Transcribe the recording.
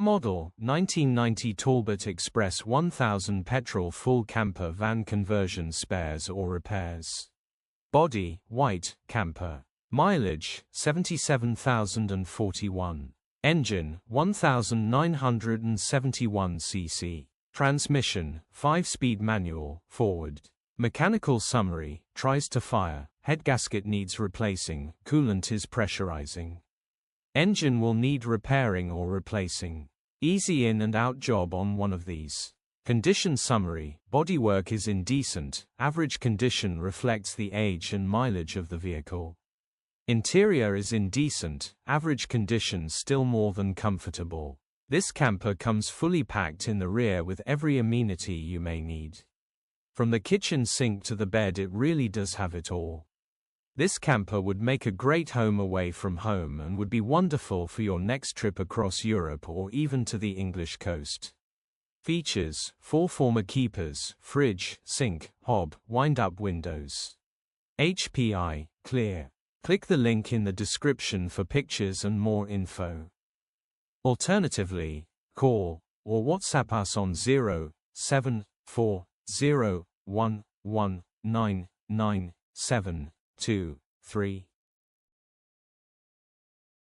Model 1990 Talbot Express 1000 Petrol full camper van conversion spares or repairs. Body white camper. Mileage 77,041. Engine 1971 cc. Transmission 5-speed manual forward. Mechanical summary: tries to fire, head gasket needs replacing, coolant is pressurizing. Engine will need repairing or replacing. Easy in and out job on one of these. Condition summary: bodywork is indecent, average condition reflects the age and mileage of the vehicle. Interior is indecent, average condition still more than comfortable. This camper comes fully packed in the rear with every amenity you may need. From the kitchen sink to the bed, it really does have it all. This camper would make a great home away from home and would be wonderful for your next trip across Europe or even to the English coast. Features: 4 former keepers, fridge, sink, hob, wind-up windows. HPI, clear. Click the link in the description for pictures and more info. Alternatively, call or WhatsApp us on 07401199723.